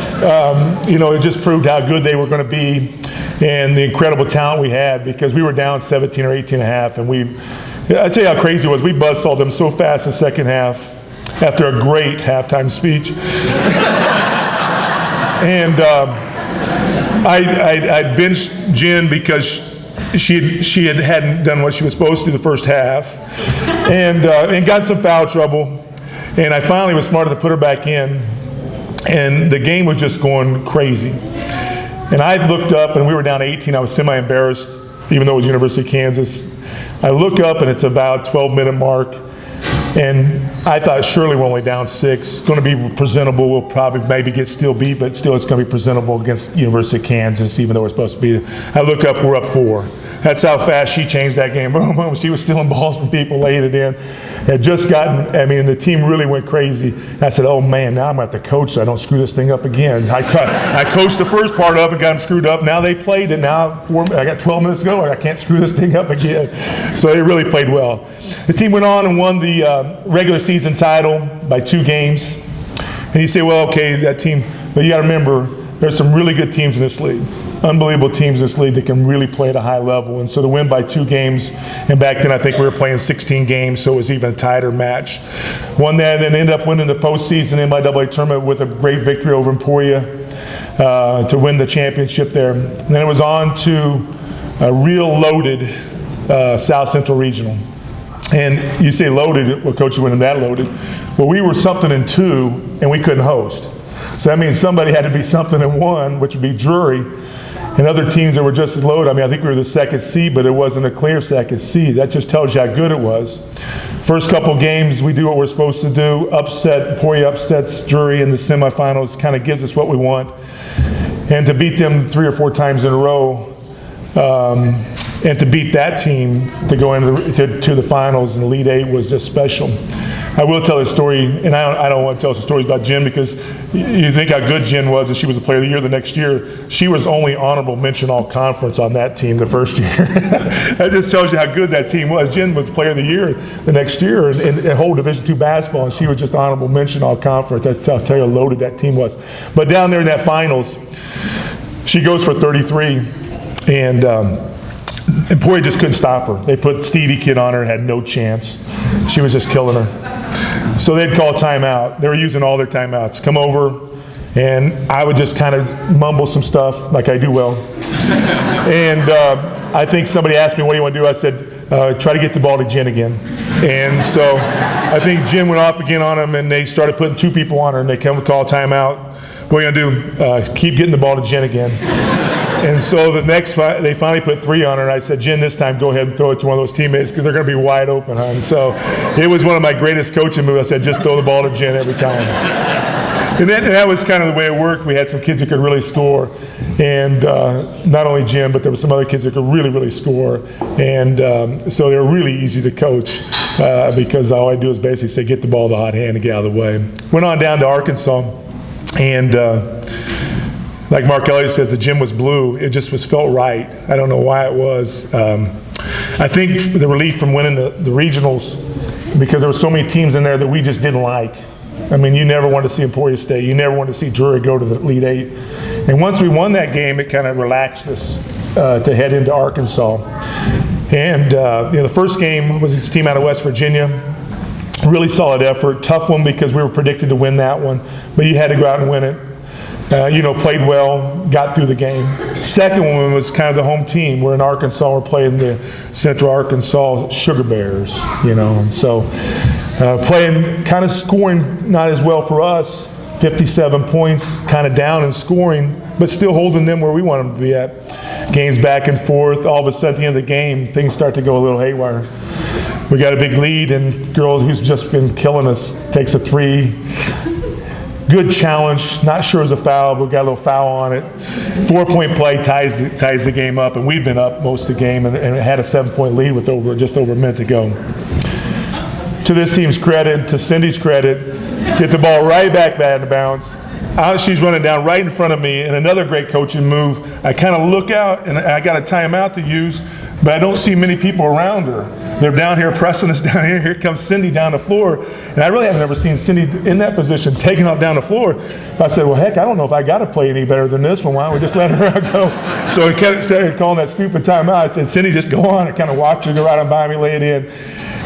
you know, it just proved how good they were going to be and the incredible talent we had, because we were down 17 or 18 and a half. And I'll tell you how crazy it was. We buzzsawed them so fast in the second half after a great halftime speech. And I benched Jen because she hadn't done what she was supposed to do the first half, and got in some foul trouble. And I finally was smart to put her back in, and the game was just going crazy. And I looked up, and we were down 18. I was semi-embarrassed, even though it was University of Kansas. I look up, and it's about 12-minute mark, and I thought surely we're only down 6. It's going to be presentable. We'll probably maybe still beat, but still it's going to be presentable against University of Kansas, even though we're supposed to be. I look up, we're up 4. That's how fast she changed that game. Boom, boom. She was stealing balls from people, laying it in. Had just gotten, I mean, the team really went crazy. I said, oh man, now I'm going to have to coach so I don't screw this thing up again. I coached the first part of it, got them screwed up. Now they played it. Now I got 12 minutes to go. I can't screw this thing up again. So they really played well. The team went on and won the regular season title by 2 games. And you say, well, okay, that team, but you got to remember, there's some really good teams in this league. Unbelievable teams in this league that can really play at a high level. And so to win by 2 games, and back then I think we were playing 16 games, so it was even a tighter match. Won that, and then ended up winning the postseason NCAA tournament with a great victory over Emporia to win the championship there. And then it was on to a real loaded South Central Regional. And you say loaded, well, Coach, you went in that loaded. Well, we were something in 2, and we couldn't host. So that means somebody had to be something in 1, which would be Drury. And other teams that were just as loaded, I mean, I think we were the second seed, but it wasn't a clear second seed. That just tells you how good it was. First couple games, we do what we're supposed to do. Emporia upsets Drury in the semifinals, kind of gives us what we want. And to beat them 3 or 4 times in a row, and to beat that team to go into to the finals in the Elite 8 was just special. I will tell a story, and I don't want to tell some stories about Jen, because you think how good Jen was, and she was a player of the year the next year. She was only honorable mention all conference on that team the first year. That just tells you how good that team was. Jen was player of the year the next year in whole Division II basketball, and she was just honorable mention all conference. That's how tell you how loaded that team was. But down there in that finals, she goes for 33, and Emporia just couldn't stop her. They put Stevie Kid on her, had no chance. She was just killing her. So they'd call timeout. They were using all their timeouts. Come over, and I would just kind of mumble some stuff like I do well. And I think somebody asked me, what do you want to do? I said, try to get the ball to Jen again. And so I think Jen went off again on them, and they started putting 2 people on her, and they come call timeout. What are you going to do? Keep getting the ball to Jen again. And so they finally put 3 on her, and I said, Jen, this time go ahead and throw it to one of those teammates, because they're going to be wide open, huh? And so it was one of my greatest coaching moves. I said, just throw the ball to Jen every time. And that was kind of the way it worked. We had some kids that could really score, and not only Jen, but there were some other kids that could really, really score. And so they were really easy to coach, because all I do is basically say, get the ball to the hot hand and get out of the way. Went on down to Arkansas, and like Mark Elliott said, the gym was blue. It just felt right. I don't know why it was. I think the relief from winning the regionals, because there were so many teams in there that we just didn't like. I mean, you never want to see Emporia State. You never want to see Drury go to the Elite Eight. And once we won that game, it kind of relaxed us to head into Arkansas. And the first game was this team out of West Virginia. Really solid effort. Tough one because we were predicted to win that one. But you had to go out and win it. Played well, got through the game. Second one was kind of the home team. We're in Arkansas. We're playing the Central Arkansas Sugar Bears, and so playing, kind of scoring not as well for us, 57 points, kind of down in scoring, but still holding them where we want them to be at. Games back and forth. All of a sudden, at the end of the game, things start to go a little haywire. We got a big lead, and girl who's just been killing us takes a three. Good challenge, not sure it was a foul, but we got a little foul on it. 4-point play ties the game up, and we've been up most of the game and had a 7-point lead with just over a minute to go. To this team's credit, to Cindy's credit, get the ball right back out of bounds. She's running down right in front of me, and another great coaching move. I kind of look out, and I got a timeout to use, but I don't see many people around her. They're down here pressing us down here. Here comes Cindy down the floor. And I really haven't ever seen Cindy in that position, taking off down the floor. I said, well, heck, I don't know if I got to play any better than this one. Why don't we just let her go? So he started calling that stupid timeout. I said, Cindy, just go on. I kind of watched her go right on by me, lay it in.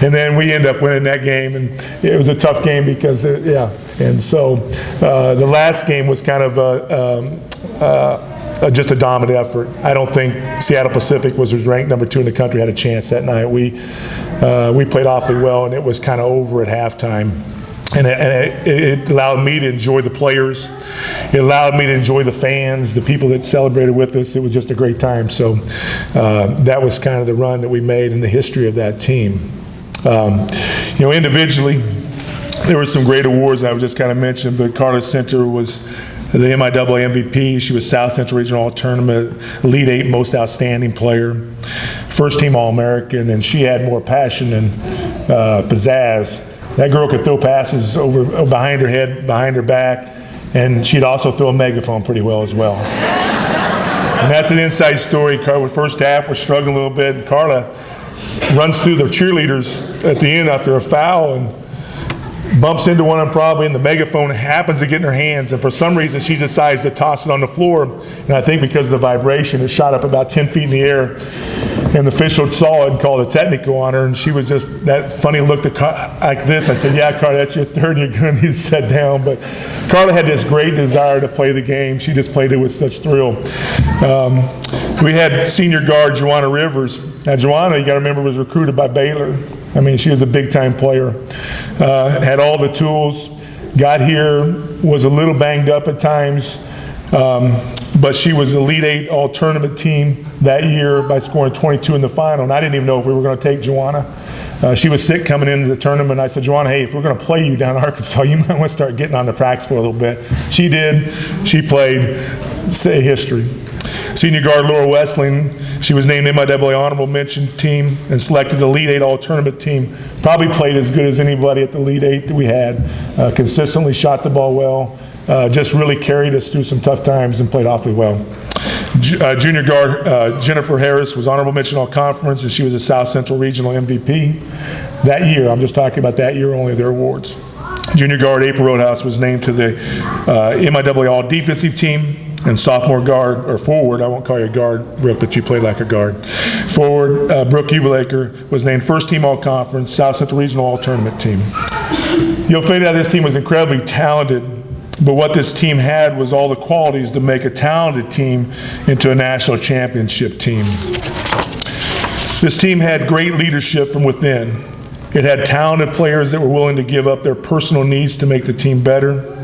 And then we end up winning that game. And it was a tough game because, And so the last game was kind of just a dominant effort. I don't think Seattle Pacific was ranked number 2 in the country, had a chance that night. We played awfully well, and it was kind of over at halftime. And it allowed me to enjoy the players. It allowed me to enjoy the fans, the people that celebrated with us. It was just a great time. So that was kind of the run that we made in the history of that team. Individually, there were some great awards I would just kind of mention, but Carla Center was the MIAA MVP. She was South Central Regional All-Tournament, Elite 8 Most Outstanding Player, First Team All-American, and she had more passion and pizzazz. That girl could throw passes over behind her head, behind her back, and she'd also throw a megaphone pretty well as well. And that's an inside story. The first half, we're struggling a little bit, and Carla runs through the cheerleaders at the end after a foul and bumps into one of them probably, and the megaphone happens to get in her hands, and for some reason she decides to toss it on the floor, and I think because of the vibration it shot up about 10 feet in the air, and the official saw it and called a technical on her, and she was just that funny look like this. I said, yeah, Carla, that's your third, you're going to need to sit down. But Carla had this great desire to play the game. She just played it with such thrill. We had senior guard Joanna Rivers. Now Joanna, you got to remember, was recruited by Baylor. I mean, she was a big-time player. Had all the tools. Got here, was a little banged up at times, but she was Elite 8 All-Tournament team that year by scoring 22 in the final. And I didn't even know if we were going to take Joanna. She was sick coming into the tournament. I said, Joanna, hey, if we're going to play you down in Arkansas, you might want to start getting on the practice floor a little bit. She did. She played. Say history. Senior guard Laura Westling, she was named MIAA Honorable Mention team and selected the Elite 8 All-Tournament team. Probably played as good as anybody at the Elite 8 that we had. Consistently shot the ball well. Just really carried us through some tough times and played awfully well. Junior guard Jennifer Harris was Honorable Mention All-Conference, and she was a South Central Regional MVP. That year, I'm just talking about that year only, their awards. Junior guard April Roadhouse was named to the MIAA All-Defensive team. And sophomore guard, or forward, I won't call you a guard, Brooke, but you played like a guard. Forward, Brooke Ubelaker was named First Team All-Conference, South Central Regional All-Tournament team. You'll find out this team was incredibly talented, but what this team had was all the qualities to make a talented team into a national championship team. This team had great leadership from within. It had talented players that were willing to give up their personal needs to make the team better.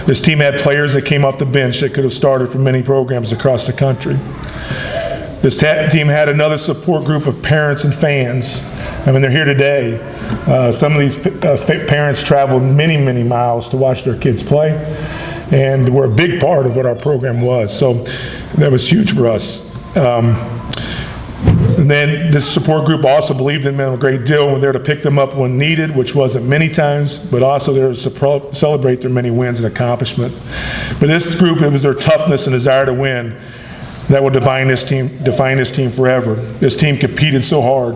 This team had players that came off the bench that could have started for many programs across the country. This team had another support group of parents and fans. I mean, they're here today. Some of these parents traveled many, many miles to watch their kids play, and were a big part of what our program was. So that was huge for us. And then this support group also believed in them a great deal. We're there to pick them up when needed, which wasn't many times, but also there to celebrate their many wins and accomplishment. But this group, it was their toughness and desire to win that will define this team forever. This team competed so hard.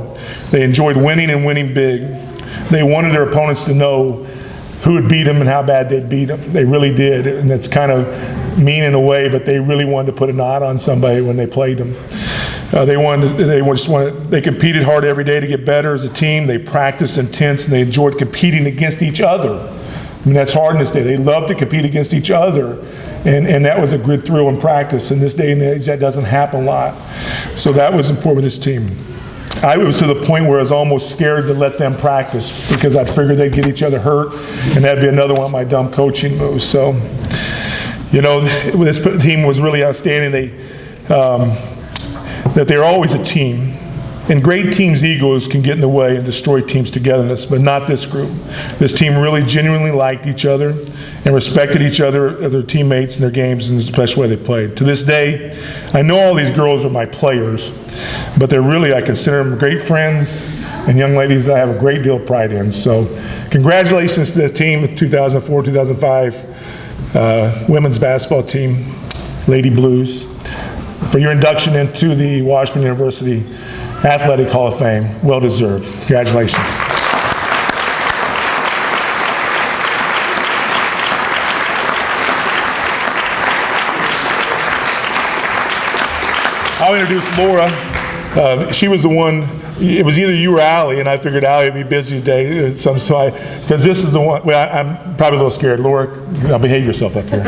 They enjoyed winning and winning big. They wanted their opponents to know who would beat them and how bad they'd beat them. They really did, and it's kind of mean in a way, but they really wanted to put a knot on somebody when they played them. They competed hard every day to get better as a team. They practiced intense, and they enjoyed competing against each other. I mean, that's hard in this day. They love to compete against each other, and that was a good thrill in practice. In this day and age, that doesn't happen a lot. So that was important with this team. I was to the point where I was almost scared to let them practice because I figured they'd get each other hurt, and that'd be another one of my dumb coaching moves. So, you know, this team was really outstanding. That they're always a team. And great teams' egos can get in the way and destroy teams' togetherness, but not this group. This team really genuinely liked each other and respected each other as their teammates and their games and the special way they played. To this day, I know all these girls are my players, but they're really, I consider them great friends and young ladies that I have a great deal of pride in. So congratulations to the team, the 2004-2005 women's basketball team, Lady Blues, for your induction into the Washburn University Athletic Hall of Fame. Well deserved. Congratulations. I'll introduce Laura. She was the one, it was either you or Allie, and I figured Allie would be busy today, because this is the one, well, I'm probably a little scared. Laura, now behave yourself up here.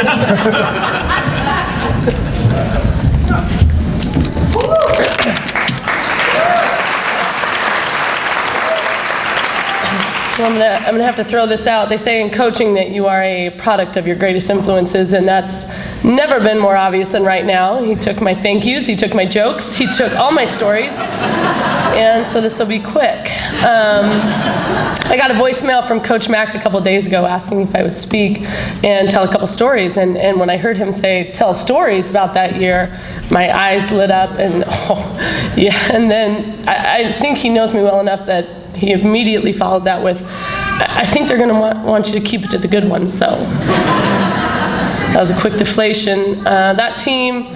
Well, I'm gonna have to throw this out. They say in coaching that you are a product of your greatest influences, and that's never been more obvious than right now. He took my thank yous, he took my jokes, he took all my stories, and so this will be quick. I got a voicemail from Coach Mack a couple days ago asking if I would speak and tell a couple stories, and when I heard him say, tell stories about that year, my eyes lit up, and and then I think he knows me well enough that he immediately followed that with, I think they're going to want you to keep it to the good ones, though. That was a quick deflation. That team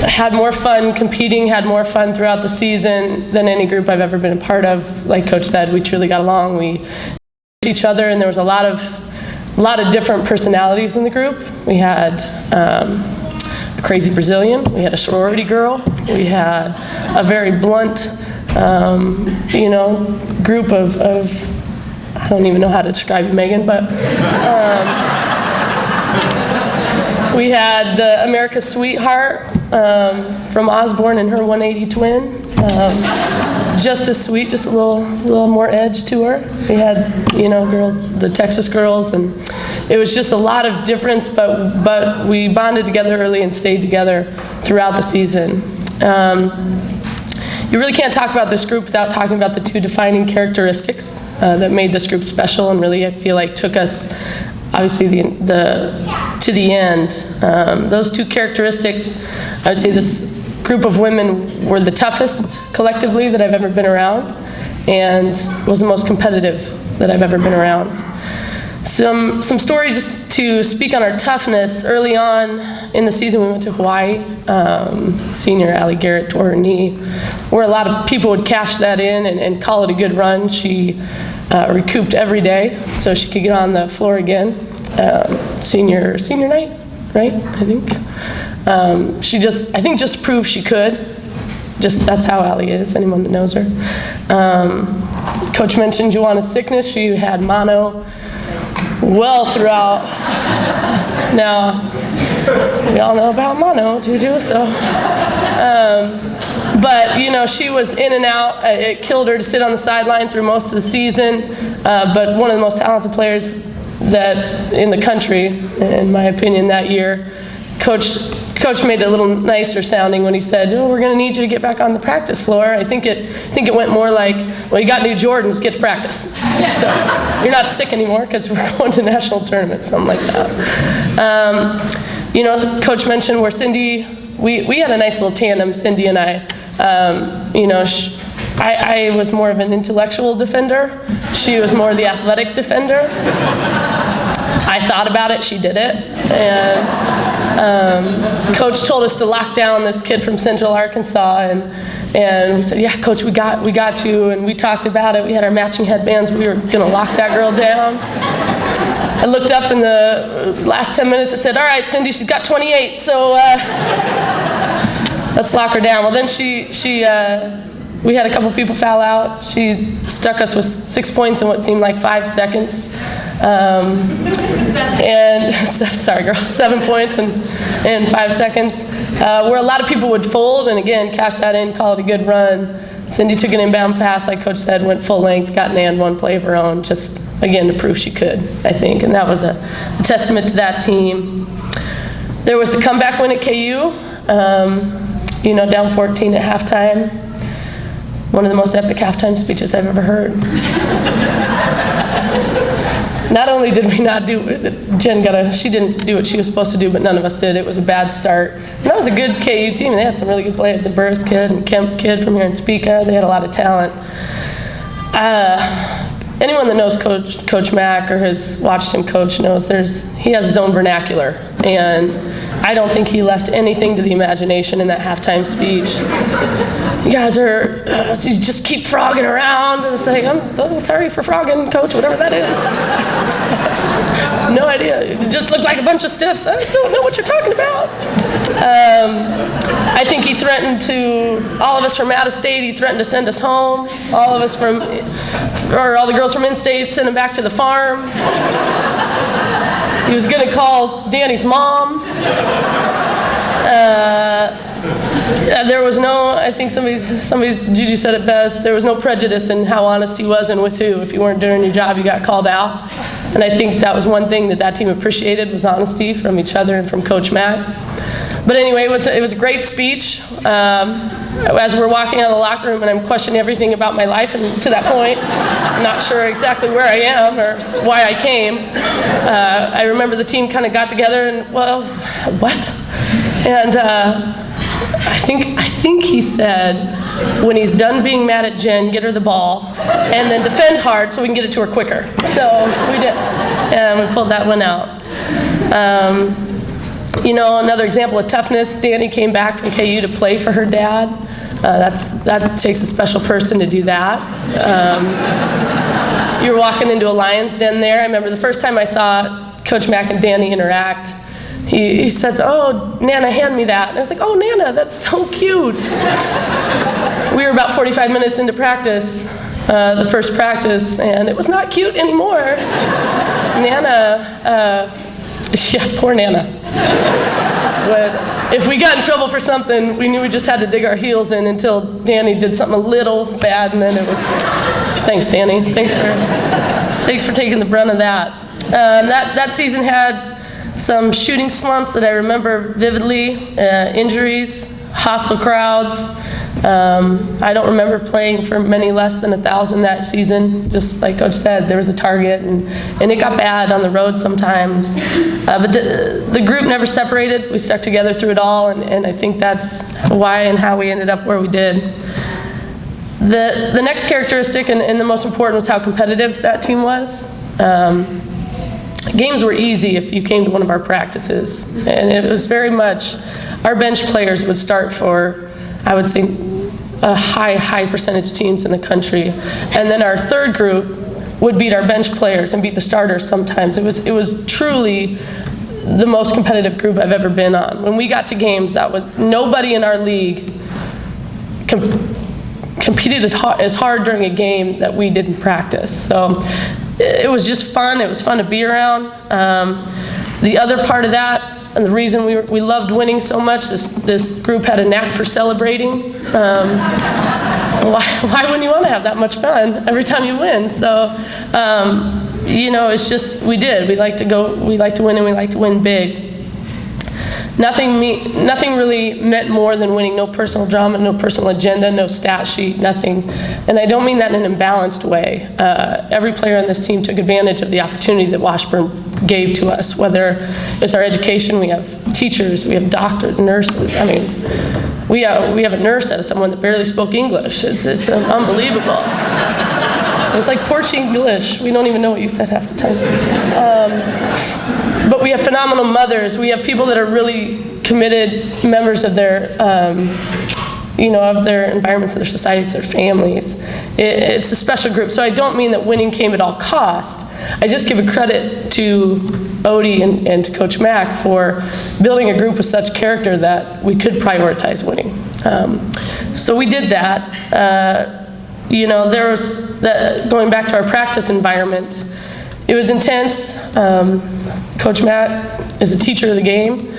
had more fun competing, had more fun throughout the season than any group I've ever been a part of. Like Coach said, we truly got along. We liked each other, and there was a lot of different personalities in the group. We had a crazy Brazilian. We had a sorority girl. We had a very blunt group of, I don't even know how to describe you, Megan, but we had the America's Sweetheart from Osborne and her 180 twin. Just as sweet, just a little more edge to her. We had, girls, the Texas girls, and it was just a lot of difference, but we bonded together early and stayed together throughout the season. You really can't talk about this group without talking about the two defining characteristics that made this group special and really, I feel like, took us, obviously, to the end. Those two characteristics, I would say this group of women were the toughest collectively that I've ever been around and was the most competitive that I've ever been around. Some story just to speak on our toughness. Early on in the season, we went to Hawaii. Senior Allie Garrett tore her knee, where a lot of people would cash that in and call it a good run. She recouped every day so she could get on the floor again. Senior night, right? I think. She just proved she could. That's how Allie is, anyone that knows her. Coach mentioned Juana's sickness. She had mono well throughout. Now, we all know about mono, Juju, so. But, she was in and out. It killed her to sit on the sideline through most of the season. But one of the most talented players that in the country, in my opinion, that year. Coach made it a little nicer sounding when he said, "Oh, we're going to need you to get back on the practice floor." I think it went more like, "Well, you got new Jordans, get to practice." So you're not sick anymore because we're going to national tournaments, something like that. Coach mentioned where Cindy, we had a nice little tandem, Cindy and I. I was more of an intellectual defender. She was more the athletic defender. I thought about it, she did it. And Coach told us to lock down this kid from Central Arkansas, and we said, yeah, Coach, we got you, and we talked about it. We had our matching headbands. We were going to lock that girl down. I looked up in the last 10 minutes. I said, all right, Cindy, she's got 28, so let's lock her down. Well, then we had a couple people foul out. She stuck us with 6 points in what seemed like 5 seconds. And sorry, girl, 7 points in 5 seconds. Where a lot of people would fold and again cash that in, call it a good run. Cindy took an inbound pass, like Coach said, went full length, got an and one play of her own, just again to prove she could, I think, and that was a testament to that team. There was the comeback win at KU, down 14 at halftime. One of the most epic halftime speeches I've ever heard. Not only did we not do it, she didn't do what she was supposed to do, but none of us did. It was a bad start. And that was a good KU team. They had some really good play. The Burris kid and Kemp kid from here in Topeka. They had a lot of talent. Anyone that knows Coach Mack or has watched him coach knows he has his own vernacular. And I don't think he left anything to the imagination in that halftime speech. You guys you just keep frogging around. And it's like, I'm so sorry for frogging, Coach, whatever that is. No idea. It just looked like a bunch of stiffs. I don't know what you're talking about. I think he threatened all of us from out of state, he threatened to send us home. All the girls from in-state, send them back to the farm. He was going to call Danny's mom. There was I think Juju said it best, there was no prejudice in how honest he was and with who. If you weren't doing your job, you got called out. And I think that was one thing that team appreciated, was honesty from each other and from Coach Mack. But anyway, it was a great speech. As we're walking out of the locker room and I'm questioning everything about my life, and to that point, I'm not sure exactly where I am or why I came. I remember the team kind of got together and, well, what? And I think he said, when he's done being mad at Jen, get her the ball, and then defend hard so we can get it to her quicker. So we did, and we pulled that one out. Another example of toughness, Danny came back from KU to play for her dad. That takes a special person to do that. You were walking into a Lion's Den there. I remember the first time I saw Coach Mack and Danny interact, he said, oh, Nana, hand me that. And I was like, oh, Nana, that's so cute. We were about 45 minutes into practice, the first practice, and it was not cute anymore. Nana, poor Nana. But if we got in trouble for something, we knew we just had to dig our heels in until Danny did something a little bad, and then it was, thanks, Danny. Thanks for taking the brunt of that. That season had some shooting slumps that I remember vividly, injuries, hostile crowds. I don't remember playing for many less than 1,000 that season. Just like Coach said, there was a target, and it got bad on the road sometimes. But the group never separated. We stuck together through it all, and I think that's why and how we ended up where we did. The next characteristic, and the most important, was how competitive that team was. Games were easy if you came to one of our practices, and it was very much, our bench players would start for, I would say, a high percentage teams in the country. And then our third group would beat our bench players and beat the starters sometimes. It was truly the most competitive group I've ever been on. When we got to games, nobody in our league competed as hard during a game that we did in practice. So it was just fun. It was fun to be around. The other part of that, and the reason we loved winning so much, this group had a knack for celebrating. Why wouldn't you want to have that much fun every time you win? So, it's just, we did. We like to win, and we like to win big. Nothing really meant more than winning. No personal drama, no personal agenda, no stat sheet, nothing. And I don't mean that in an imbalanced way. Every player on this team took advantage of the opportunity that Washburn gave to us, whether it's our education. We have teachers, we have doctors, nurses. I mean, we have a nurse that is someone that barely spoke English. It's unbelievable. was like Portuguese English. We don't even know what you said half the time. But we have phenomenal mothers. We have people that are really committed members of their, of their environments, of their societies, their families. It's a special group. So I don't mean that winning came at all cost. I just give a credit to Odie and to Coach Mack for building a group with such character that we could prioritize winning. So we did that. There was going back to our practice environment. It was intense. Coach Matt is a teacher of the game,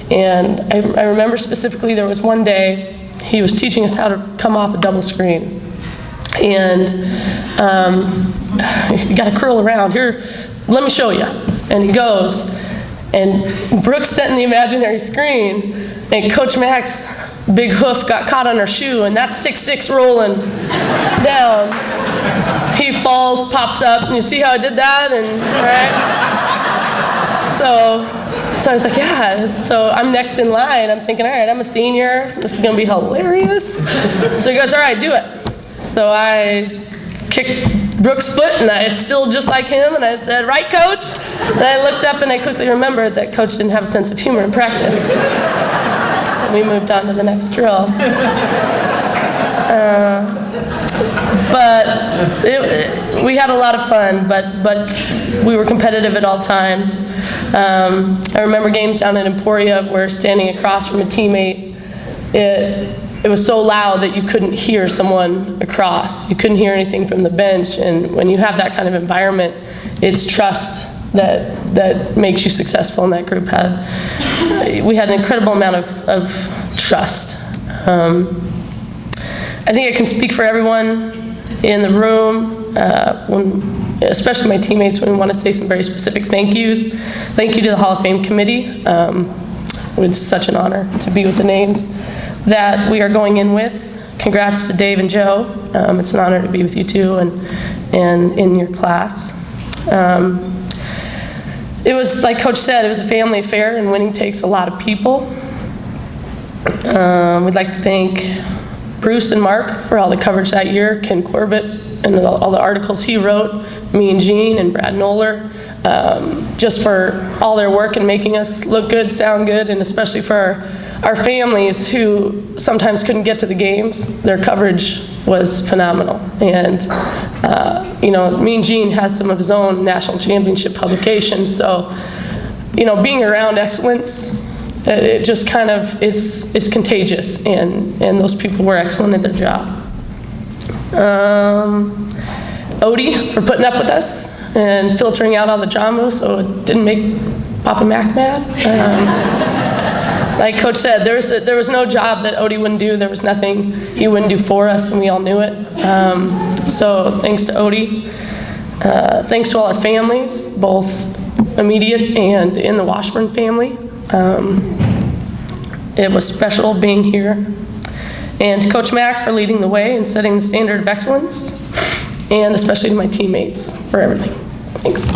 and I remember specifically there was one day he was teaching us how to come off a double screen. And you got to curl around. Here, let me show you. And he goes, and Brooke's setting the imaginary screen, and Coach Mack's big hoof got caught on her shoe, and that's 6'6" rolling down. He falls, pops up, and you see how I did that? And right? So I was like, yeah. So I'm next in line. I'm thinking, all right, I'm a senior. This is going to be hilarious. So he goes, all right, do it. So I kicked Brooke's foot, and I spilled just like him, and I said, right, Coach? And I looked up, and I quickly remembered that Coach didn't have a sense of humor in practice. And we moved on to the next drill. But we had a lot of fun, but we were competitive at all times. I remember games down at Emporia where standing across from a teammate, it was so loud that you couldn't hear someone across. You couldn't hear anything from the bench, and when you have that kind of environment, it's trust that makes you successful, and that group we had an incredible amount of trust. I think I can speak for everyone in the room, especially my teammates, when we want to say some very specific thank yous. Thank you to the Hall of Fame committee. It's such an honor to be with the names that we are going in with. Congrats to Dave and Joe. It's an honor to be with you too, and in your class. It was, like Coach said, it was a family affair, and winning takes a lot of people. We'd like to thank Bruce and Mark for all the coverage that year, Ken Corbett and all the articles he wrote, me and Gene and Brad Noller, just for all their work in making us look good, sound good, and especially for our families who sometimes couldn't get to the games. Their coverage was phenomenal. And me and Gene has some of his own national championship publications, so being around excellence, it just kind of, it's contagious, and those people were excellent at their job. Odie for putting up with us and filtering out all the drama so it didn't make Papa Mac mad. Like Coach said, there was no job that Odie wouldn't do. There was nothing he wouldn't do for us, and we all knew it. So thanks to Odie. Thanks to all our families, both immediate and in the Washburn family. It was special being here. And to Coach Mack for leading the way and setting the standard of excellence, and especially to my teammates for everything. Thanks.